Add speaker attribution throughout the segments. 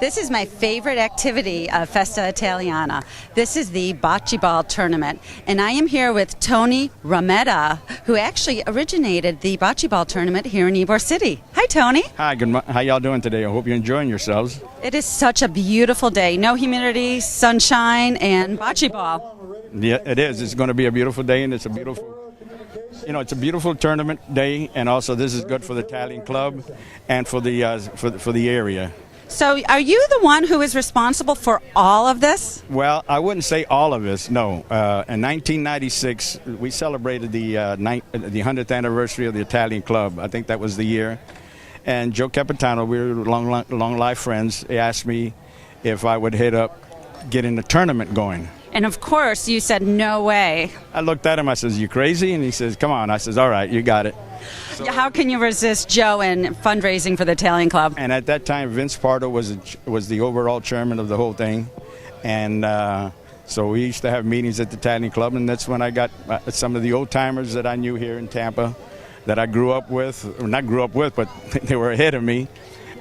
Speaker 1: This is my favorite activity of Festa Italiana. This is the bocce ball tournament, and I am here with Tony Rametta, who actually originated the bocce ball tournament here in Ybor City. Hi, Tony.
Speaker 2: Hi, how y'all doing today? I hope you're enjoying yourselves.
Speaker 1: It is such a beautiful day. No humidity, sunshine, and bocce ball.
Speaker 2: Yeah, it is. It's going to be a beautiful day, and it's a beautiful, it's a beautiful tournament day, and also this is good for the Italian club and for the area.
Speaker 1: So are you the one who is responsible for all of this?
Speaker 2: Well, I wouldn't say all of this, no. In 1996, we celebrated the 100th anniversary of the Italian club. I think that was the year. And Joe Capitano, we were long life friends, he asked me if I would head up getting the tournament going.
Speaker 1: And of course, you said, no way.
Speaker 2: I looked at him, I says, you crazy? And he says, come on. I says, all right, you got it. So,
Speaker 1: how can you resist Joe and fundraising for the Italian club?
Speaker 2: And at that time, Vince Pardo was the overall chairman of the whole thing. And so we used to have meetings at the Italian club, and that's when I got some of the old-timers that I knew here in Tampa that I grew up with, or not grew up with, but they were ahead of me.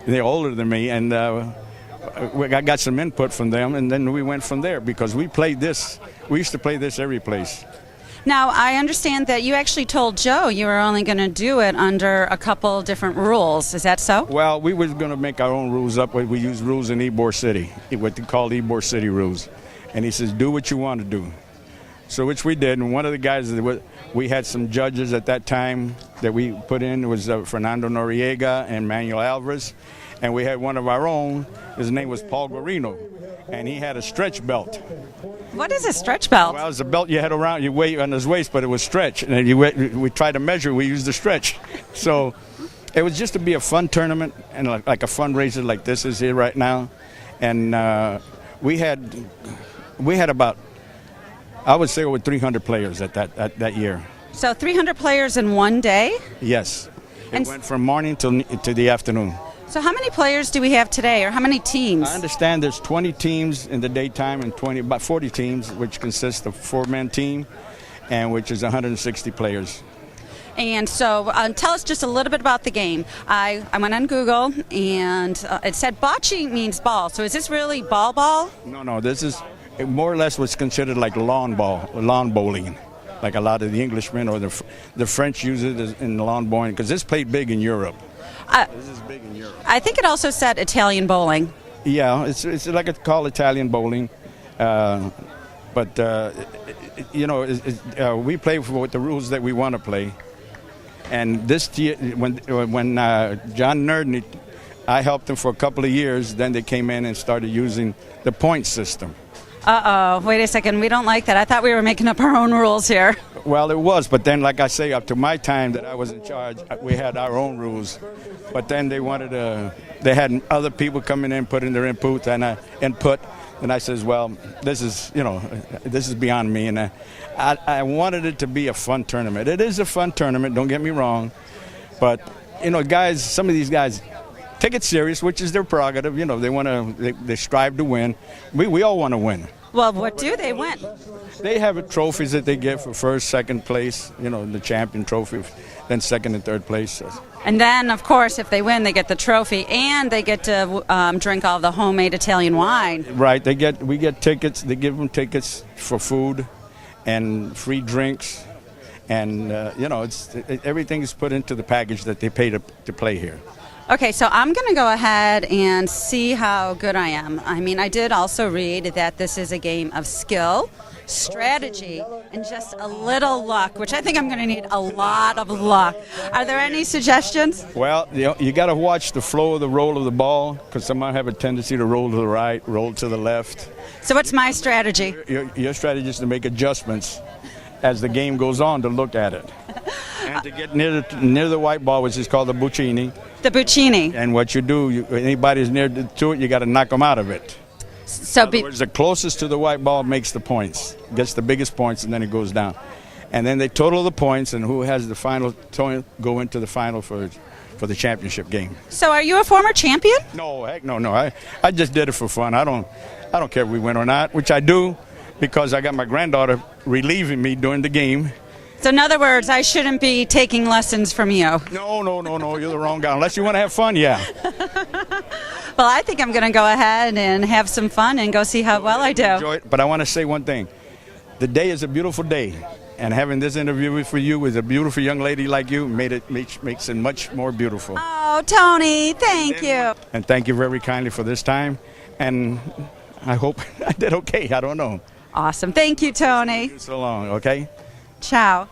Speaker 2: They're older than me, and I got some input from them, and then we went from there because we played this. We used to play this every place.
Speaker 1: Now, I understand that you actually told Joe you were only going to do it under a couple different rules. Is that so?
Speaker 2: Well, we were going to make our own rules up. We use rules in Ybor City, what they call Ybor City rules. And he says, do what you want to do. So which we did. And one of the guys, we had some judges at that time that we put in. It was Fernando Noriega and Manuel Alvarez. And we had one of our own. His name was Paul Guarino. And he had a stretch belt.
Speaker 1: What is a stretch belt?
Speaker 2: Well, it's a belt you had around your weight on his waist, but it was stretch. And we tried to measure, we used the stretch. So it was just to be a fun tournament and like a fundraiser like this is here right now. And we had about, I would say, over 300 players at that year.
Speaker 1: So 300 players in one day?
Speaker 2: Yes. It went from morning to the afternoon.
Speaker 1: So how many players do we have today, or how many teams?
Speaker 2: I understand there's 20 teams in the daytime and about 40 teams, which consist of 4-man team, and which is 160 players.
Speaker 1: And so tell us just a little bit about the game. I went on Google, and it said bocce means ball. So is this really ball?
Speaker 2: No, this is more or less what's considered like lawn bowling. Like a lot of the Englishmen or the French use it in lawn bowling, because it's played big in Europe. This is big in Europe.
Speaker 1: I think it also said Italian bowling.
Speaker 2: Yeah, it's like it's called Italian bowling, but we play with the rules that we want to play. And this year, when John Nerdney, I helped him for a couple of years. Then they came in and started using the point system.
Speaker 1: Uh-oh, wait a second. We don't like that. I thought we were making up our own rules here.
Speaker 2: Well, it was, but then, like I say, up to my time that I was in charge, we had our own rules. But then they had other people coming in, putting their input, and I says, well, this is beyond me, and I wanted it to be a fun tournament. It is a fun tournament, don't get me wrong, but guys, some of these guys take it serious, which is their prerogative. They strive to win. We all want to win.
Speaker 1: Well, what do they win?
Speaker 2: They have trophies that they get for first, second place, the champion trophy, then second and third place.
Speaker 1: And then, of course, if they win, they get the trophy, and they get to drink all the homemade Italian wine.
Speaker 2: Right. We get tickets. They give them tickets for food and free drinks. And, everything is put into the package that they pay to play here.
Speaker 1: Okay, so I'm going to go ahead and see how good I am. I mean, I did also read that this is a game of skill, strategy, and just a little luck, which I think I'm going to need a lot of luck. Are there any suggestions?
Speaker 2: Well, you got to watch the flow of the roll of the ball, because some might have a tendency to roll to the right, roll to the left.
Speaker 1: So what's my strategy?
Speaker 2: Your strategy is to make adjustments as the game goes on to look at it. And to get near the white ball, which is called the buccini.
Speaker 1: The buccini.
Speaker 2: And what you do, anybody who's near to it, you got to knock them out of it.
Speaker 1: So
Speaker 2: In other words, the closest to the white ball makes the points, gets the biggest points, and then it goes down. And then they total the points, and who has the final go into the final for the championship game.
Speaker 1: So are you a former champion?
Speaker 2: No, heck no. I just did it for fun. I don't care if we win or not, which I do because I got my granddaughter relieving me during the game.
Speaker 1: So in other words, I shouldn't be taking lessons from you.
Speaker 2: No, you're the wrong guy. Unless you want to have fun, yeah.
Speaker 1: Well, I think I'm going to go ahead and have some fun and go see how well I do.
Speaker 2: Enjoy it. But I want to say one thing. The day is a beautiful day, and having this interview for you with a beautiful young lady like you makes it much more beautiful.
Speaker 1: Oh, Tony, thank you.
Speaker 2: And thank you very kindly for this time, and I hope I did okay. I don't know.
Speaker 1: Awesome. Thank you, Tony.
Speaker 2: So long, okay?
Speaker 1: Ciao.
Speaker 2: Ciao.